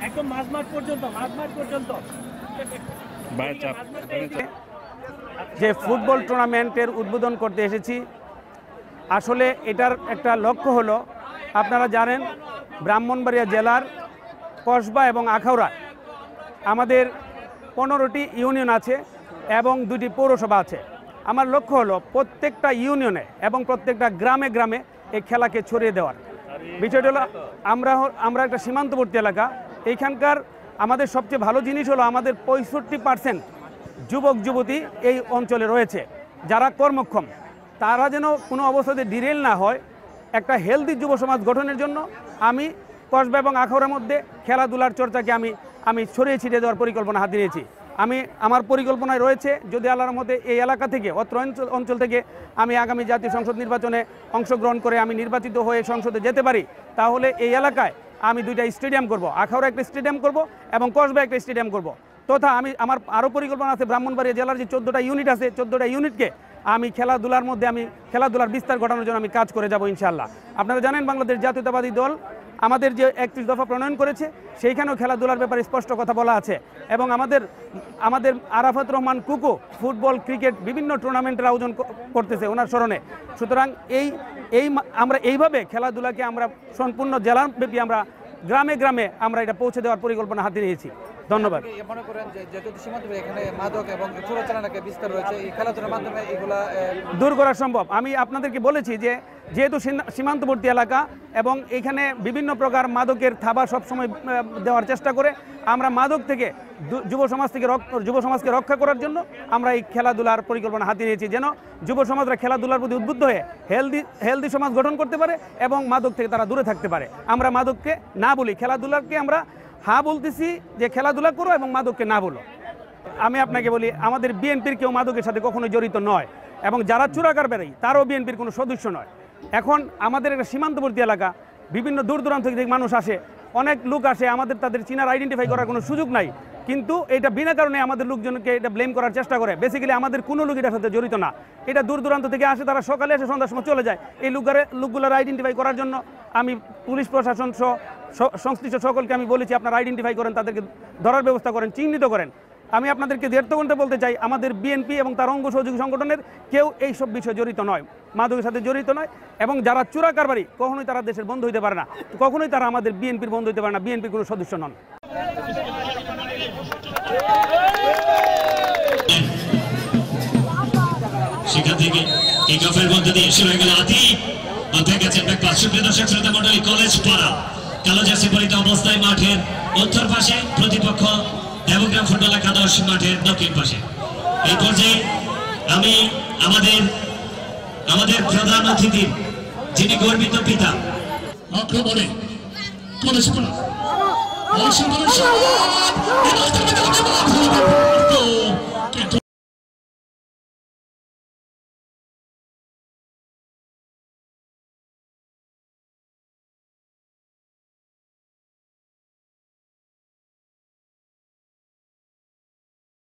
একদম মাঝমাঠ পর্যন্ত যে ফুটবল টুর্নামেন্টের উদ্বোধন করতে এসেছি। আসলে এটার একটা লক্ষ্য হলো, আপনারা জানেন ব্রাহ্মণবাড়িয়া জেলার কসবা এবং আখাউড়া আমাদের 15টি ইউনিয়ন আছে এবং 2টি পৌরসভা আছে। আমার লক্ষ্য হলো প্রত্যেকটা ইউনিয়নে এবং প্রত্যেকটা গ্রামে গ্রামে এই খেলাকে ছড়িয়ে দেওয়ার। বিষয়টা হলো আমরা একটা সীমান্তবর্তী এলাকা। এইখানকার আমাদের সবচেয়ে ভালো জিনিস হলো আমাদের 65% যুবক যুবতী এই অঞ্চলে রয়েছে যারা কর্মক্ষম। তারা যেন কোনো অবস্থাতে ডিরেল না হয়, একটা হেলদি যুব সমাজ গঠনের জন্য আমি কসবা এবং আখাউড়ার মধ্যে খেলাধুলার চর্চাকে আমি ছড়িয়ে ছিটিয়ে দেওয়ার পরিকল্পনা হাতে নিয়েছি। আমার পরিকল্পনায় রয়েছে, যদি আল্লাহর মধ্যে এই এলাকা থেকে অত্র অঞ্চল থেকে আমি আগামী জাতীয় সংসদ নির্বাচনে অংশগ্রহণ করে আমি নির্বাচিত হয়ে সংসদে যেতে পারি, তাহলে এই এলাকায় আমি 2টা স্টেডিয়াম করব, আখাউড়া একটা স্টেডিয়াম করব এবং কসবা একটা স্টেডিয়াম করব। তথা আমার আরও পরিকল্পনা আছে, ব্রাহ্মণবাড়িয়া জেলার যে 14টা ইউনিট আছে, 14টা ইউনিটকে আমি খেলাধুলার বিস্তার ঘটানোর জন্য আমি কাজ করে যাব ইনশাআল্লাহ। আপনারা জানেন বাংলাদেশ জাতীয়তাবাদী দল আমাদের যে 31 দফা প্রণয়ন করেছে, সেইখানেও খেলাধুলার ব্যাপারে স্পষ্ট কথা বলা আছে এবং আমাদের আরাফাত রহমান কুকু ফুটবল ক্রিকেট বিভিন্ন টুর্নামেন্টের আয়োজন করতেছে ওনার স্মরণে। সুতরাং আমরা এইভাবে খেলাধুলাকে আমরা সম্পূর্ণ জেলাব্যাপী আমরা গ্রামে গ্রামে আমরা এটা পৌঁছে দেওয়ার পরিকল্পনা হাতে নিয়েছি। ধন্যবাদ। মনে করেন যে সীমান্ত এখানে মাদক এবং চোরাচালানকে বিস্তার রয়েছে, এই খেলাধুলার মাধ্যমে এগুলা দূর করা সম্ভব। আমি আপনাদেরকে বলেছি যে যেহেতু সীমান্তবর্তী এলাকা এবং এখানে বিভিন্ন প্রকার মাদকের থাবা সবসময় দেওয়ার চেষ্টা করে, আমরা মাদক থেকে যুব সমাজকে রক্ষা করার জন্য আমরা এই খেলাধুলার পরিকল্পনা হাতে নিয়েছি, যেন যুব সমাজরা খেলাধুলার প্রতি উদ্বুদ্ধ হয়ে হেলদি সমাজ গঠন করতে পারে এবং মাদক থেকে তারা দূরে থাকতে পারে। আমরা মাদককে না বলি, খেলাধুলাকে আমরা হ্যাঁ বলতেছি যে খেলাধুলা করো এবং মাদককে না বলো। আমি আপনাকে বলি, আমাদের বিএনপির কেউ মাদকের সাথে কখনো জড়িত নয় এবং যারা চোরা কারবারি তারাও বিএনপির কোনো সদস্য নয়। এখন আমাদের একটা সীমান্তবর্তী এলাকা, বিভিন্ন দূর দূরান্ত থেকে মানুষ আসে, অনেক লোক আসে, তাদের চিনার আইডেন্টিফাই করার কোনো সুযোগ নাই, কিন্তু এটা বিনা কারণে আমাদের লোকজনকে এটা ব্লেম করার চেষ্টা করে। বেসিক্যালি আমাদের কোনো লোক এটার সাথে জড়িত না, এটা দূর দূরান্ত থেকে আসে, তারা সকালে এসে সন্ধ্যার সময় চলে যায়। এই লোকগুলোর আইডেন্টিফাই করার জন্য আমি পুলিশ প্রশাসন সহ সংশ্লিষ্ট সকলকে আমি বলেছি, আপনারা আইডেন্টিফাই করেন, তাদেরকে ধরার ব্যবস্থা করেন, চিহ্নিত করেন। আমি আপনাদেরকে দীর্ঘ ঘন্টা বলতে চাই, আমাদের বিএনপি এবং তার অঙ্গ সহযোগী সংগঠনের কেউ এই সব বিষয়ে জড়িত নয়, মাদকের সাথে জড়িত নয়, এবং যারা চোরা কারবারি কখনোই তারা দেশের বন্ধু হইতে পারে না, কখনোই তারা আমাদের বিএনপির বন্ধু হইতে পারে না, বিএনপির কোনো সদস্য নন। সেখান থেকে কিক অফের মধ্যে দিয়ে শুরু হয়ে গেল কলেজ পাড়া কালো জার্সি পরিহিত অবস্থায় মাঠের উত্তর পাশে, প্রতিপক্ষ দেবগ্রাম ফুটবল একাদশ মাঠের দক্ষিণ পাশে। এই পর্যায়ে আমি আমাদের প্রধান অতিথি, যিনি গর্বিত পিতা, আক্রমণে কলেজ পাড়া